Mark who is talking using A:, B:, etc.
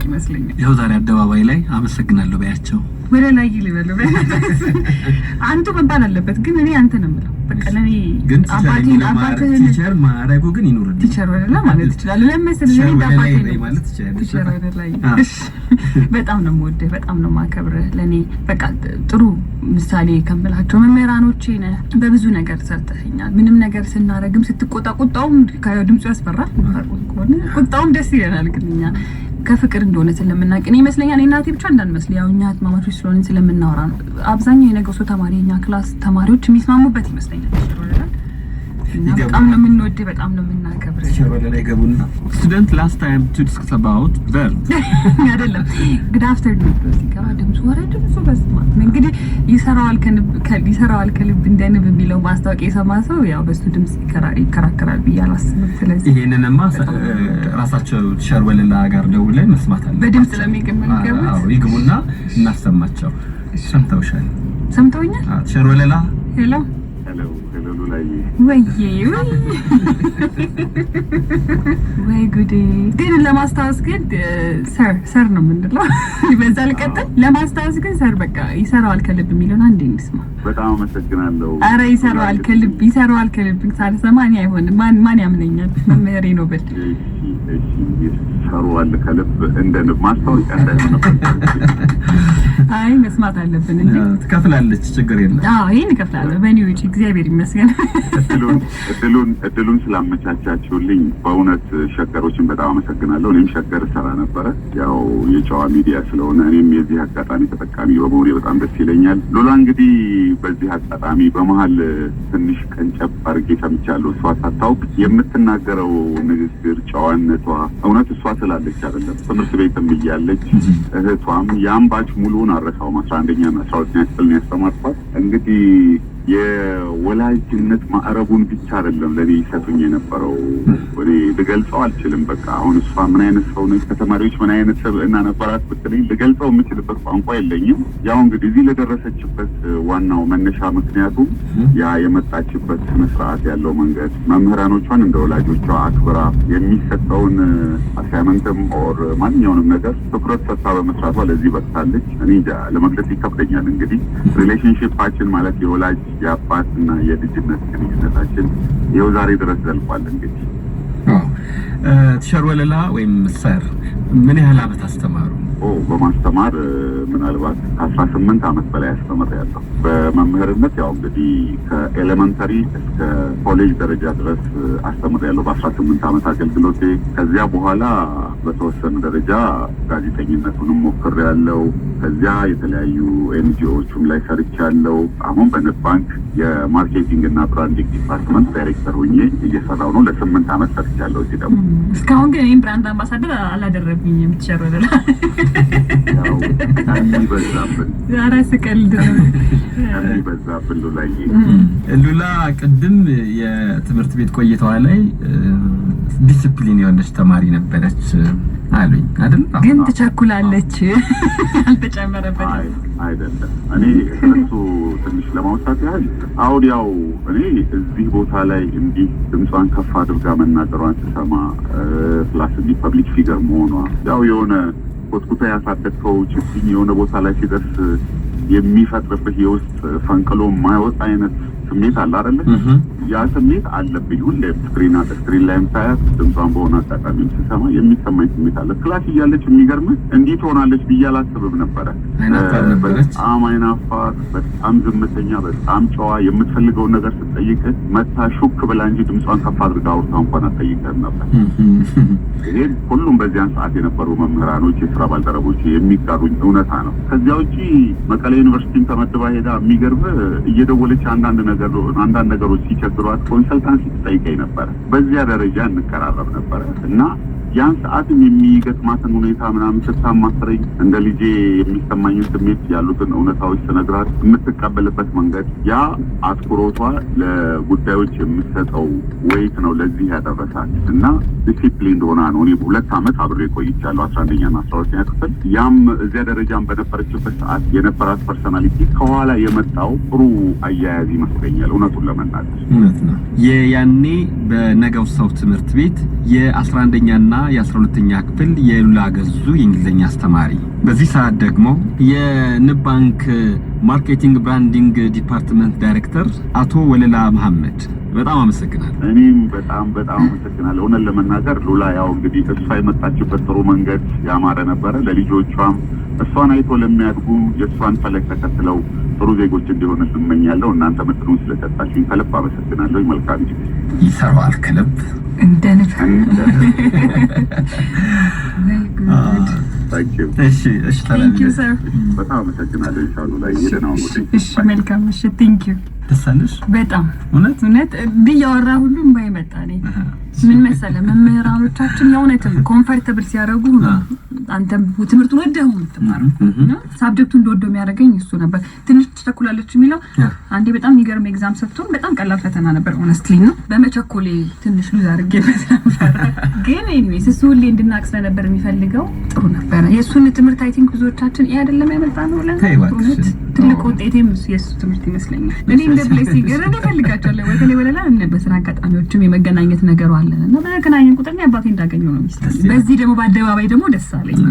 A: ይመስለኛል።
B: ያው ዛሬ አደባባይ ላይ አመሰግናለሁ በያቸው
A: ወደ ላይ ይልበለው አንተ መባል አለበት ግን እኔ አንተ ነው የምለው በቃ ለኔ አባቴን
B: ቲቸር ማረጉ ግን ይኑር
A: ቲቸር ወለላ ማለት ይችላል ለምሳሌ ለኔ አባቴን ማለት ይችላል ቲቸር ወለላ በጣም ነው የምወደው በጣም ነው የማከብረው ለኔ በቃ ጥሩ ምሳሌ ከመላቸው መምህራኖቼ ነህ በብዙ ነገር ሰርተኸኛል ምንም ነገር ስናረግም ስትቆጣቁጣውም ከድምጹ ያስፈራል ቁጣውም ደስ ይላል ግን እኛ ከፍቅር እንደሆነ ስለምናውቅ እኔ ይመስለኛል እናቴ ብቻ እንዳንመስል ያው እኛ ማማቾች ስለሆነ ስለምናወራ ነው አብዛኛው የነገው ሰው ተማሪኛ ክላስ ተማሪዎች የሚስማሙበት ይመስለኛል በጣም ነው የምንወድ በጣም ነው የምናከብር
B: ሸበለ ላይ ገቡና student last time to discuss about verb
A: አይደለም good afternoon ሲገባ ድምጽ ወረደ ብዙ በስማ እንግዲህ ይሰራዋል ከልብ እንደንብ የሚለው ማስታወቂያ የሰማ ሰው ያው በሱ ድምጽ ይከራከራል ብያላስብ ስለዚህ
B: ይሄንንማ ራሳቸው ሸርወለላ ጋር ደውለን መስማት አለ
A: በድምጽ ለሚገመገቡ
B: ይግቡና እናሰማቸው
A: ሰምተውኛል
B: ሸርወለላ
A: ሄሎ ወይ ጉዴ ግን ለማስታወስ ግን ሰር ነው ምንድነው ይበዛል ቀጥል ለማስታወስ ግን ሰር በቃ ይሰራዋል ከልብ የሚለውን አንዴ እንስማ
C: በጣም አመሰግናለሁ
A: አረ ይሰራዋል ከልብ ሳልሰማ እኔ አይሆንም ማን ያምነኛል መምህሬ ነው በል
C: ይሰራዋል ከልብ እንደንብ ማስታወቂያ እንዳይሆን
A: አይ መስማት አለብን እንዴ
B: ትከፍላለች ችግር የለም
A: ይሄን ከፍላለሁ በእኔ ውጪ እግዚአብሔር ይመስገን
C: እድሉን ስላመቻቻችሁልኝ በእውነት ሸገሮችን በጣም አመሰግናለሁ እኔም ሸገር ሰራ ነበር ያው የጨዋ ሚዲያ ስለሆነ እኔም የዚህ አጋጣሚ ተጠቃሚ በመሆኔ በጣም ደስ ይለኛል ሎላ እንግዲህ በዚህ አጋጣሚ በመሃል ትንሽ ቀንጨብ አድርጌ ሰምቻለሁ እሷ ሳታውቅ የምትናገረው ንግግር ጨዋነቷ እውነት እሷ ስላለች አይደለም ትምህርት ቤትም እያለች እህቷም የአምባች ሙሉውን አረሳውም 11ኛ እና 12ኛ ክፍል ነው ያስተማርኳት እንግዲህ የወላጅነት ማዕረቡን ብቻ አይደለም ለኔ ይሰጡኝ የነበረው ወኔ ልገልጸው አልችልም በቃ አሁን እሷ ምን አይነት ሰው ነች ከተማሪዎች ምን አይነት ሰብዕና ነበራት ብትለኝ ልገልጸው የምችልበት ቋንቋ የለኝም ያው እንግዲህ እዚህ ለደረሰችበት ዋናው መነሻ ምክንያቱ ያ የመጣችበት መስራት ያለው መንገድ መምህራኖቿን እንደ ወላጆቿ አክብራ የሚሰጠውን አሳይመንትም ኦር ማንኛውንም ነገር ትኩረት ሰጥታ በመስራቷ ለዚህ በቅታለች እኔ ለመግለጽ ይከብደኛል እንግዲህ ሪሌሽንሺፓችን ማለት የወላጅ የአባትና የልጅነት ግንኙነታችን ይኸው ዛሬ ድረስ ዘልቋል እንግዲህ
B: ሸርወለላ ወይም ሰር ምን ያህል አመት አስተማሩ
C: በማስተማር ምናልባት 18 አመት በላይ አስተምሬያለሁ በመምህርነት ያው እንግዲህ ከኤሌመንተሪ እስከ ኮሌጅ ደረጃ ድረስ አስተምሬያለሁ በ18 አመት አገልግሎቴ ከዚያ በኋላ በተወሰነ ደረጃ ጋዜጠኝነቱንም ሞክሬያለሁ ከዚያ የተለያዩ ኤንጂኦዎችም ላይ ሰርቻለሁ አሁን በንብ ባንክ የማርኬቲንግ እና ብራንዲንግ ዲፓርትመንት ዳይሬክተር ሆኜ እየሰራሁ ነው ለ8 አመት ሰርቻለሁ እዚህ ደግሞ
A: እስካሁን ግን እኔም ብራንድ አምባሳደር አላደረጉኝም የምትሸርወለላ
C: ያው በዛብን
A: ዛሬስ ቀልድ
C: በዛብን
B: ሉላ ቅድም የትምህርት ቤት ቆይታዋ ላይ ዲሲፕሊን የሆነች ተማሪ ነበረች አሉኝ አይደል
A: ግን ተቸኩላለች አልተጨመረበት
C: አይደለም እኔ እሱ ትንሽ ለማውጣት ያህል አሁን ያው እኔ እዚህ ቦታ ላይ እንዲህ ድምጿን ከፍ አድርጋ መናገሯን ስሰማ ፕላስ እንዲህ ፐብሊክ ፊገር መሆኗ ያው የሆነ ኮትኩታ ያሳደግከው ችግኝ የሆነ ቦታ ላይ ሲደርስ የሚፈጥርብህ የውስጥ ፈንቅሎ ማይወጣ አይነት ስሜት አለ አይደል ያ ስሜት አለብኝ ሁሌም ስክሪን ላይም ሳያት ድምጿን በሆነ አጋጣሚ ስሰማ የሚሰማኝ ስሜት አለ ክላስ እያለች የሚገርም እንዲህ ትሆናለች ብዬ አላስብም ነበረ በጣም አይናፋር በጣም ዝምተኛ በጣም ጨዋ የምትፈልገውን ነገር ስትጠይቅ መታ ሹክ ብላ እንጂ ድምጿን ከፍ አድርጋ አውርታ እንኳን አትጠይቅም ነበር ይሄ ሁሉም በዚያን ሰዓት የነበሩ መምህራኖች የስራ ባልደረቦች የሚጋሩኝ እውነታ ነው ከዚያ ውጪ መቀሌ ዩኒቨርሲቲ ተመድባ ሄዳ የሚገርም እየደወለች አንዳንድ ነገሮች ሲቸግሯት ኮንሰልታንሲ ትጠይቀኝ ነበር በዚያ ደረጃ እንቀራረብ ነበር እና ያን ሰዓትም የሚገጥማትን ሁኔታ ምናምን ስታማክረኝ እንደ ልጄ የሚሰማኝን ስሜት ያሉትን እውነታዎች ስነግራት የምትቀበልበት መንገድ ያ አትኩሮቷ ለጉዳዮች የምትሰጠው ወይት ነው ለዚህ ያደረሳት እና ዲሲፕሊን ሆና ነው እኔ 2 አመት አብሬ ቆይቻለሁ 11ኛ እና 12ኛ ክፍል ያም እዚያ ደረጃም በነበረችበት ሰዓት የነበራት ፐርሰናሊቲ ከኋላ የመጣው ጥሩ አያያዝ ይመስለኛል እውነቱን ለመናገር
B: እውነት ነው ያኔ በነገው ሰው ትምህርት ቤት የ11ኛ እና የ12ኛ ክፍል የሉላ ገዙ የእንግሊዝኛ አስተማሪ፣ በዚህ ሰዓት ደግሞ የንብ ባንክ ማርኬቲንግ ብራንዲንግ ዲፓርትመንት ዳይሬክተር አቶ ወለላ መሐመድ በጣም አመሰግናለሁ።
C: እኔም በጣም አመሰግናለሁ። እውነት ለመናገር ሉላ ያው እንግዲህ እሷ የመጣችበት ጥሩ መንገድ ያማረ ነበረ። ለልጆቿም እሷን አይቶ ለሚያድጉ የእሷን ፈለግ ተከትለው ጥሩ ዜጎች እንዲሆኑ እመኛለሁ። እናንተ ምጥሩን ስለሰጣችሁኝ ከልብ አመሰግናለሁ። መልካም ጊዜ።
B: ይሰራዋል ከልብ
A: እንደነካ
B: እሺ
C: በጣም አመሰግናለሁ። ይሻሉ ላይ ይደናው ነው።
A: እሺ መልካም። እሺ ቴንክ ዩ።
B: ደሳለሽ
A: በጣም እውነት ቢያወራ ሁሉም ባይመጣ ነኝ። ምን መሰለህ መምህራኖቻችን የእውነትም ኮምፎርታብል ሲያደርጉ አንተም ትምህርቱን ወደው የምትማረው ሳብጀክቱን እንደወደው የሚያደርገኝ እሱ ነበር። ትንሽ ተቸኩላለች የሚለው አንዴ በጣም የሚገርም ኤግዛም ሰጥቶን በጣም ቀላል ፈተና ነበር ሆነስትሊ ነው። በመቸኮሌ ትንሽ ሉዝ አድርጌበት ነበር። ግን ኤኒዌይስ እሱ ሁሌ እንድናቅ ስለነበር የሚፈልገው ጥሩ ነበር። የእሱን ትምህርት አይ ቲንክ ብዙዎቻችን ይሄ አይደለም ያመጣ ነው ብለን ትልቅ ውጤቴም የእሱ ትምህርት ይመስለኛል። እኔ እንደ ብሌሲንግ እኔ እፈልጋቸዋለሁ። በተለይ ወለላ በስራ አጋጣሚዎችም የመገናኘት ነገሩ አለን እና በተገናኘን ቁጥር አባቴ እንዳገኘው ነው የሚስተው። በዚህ ደግሞ በአደባባይ ደግሞ ደስ አለኝ።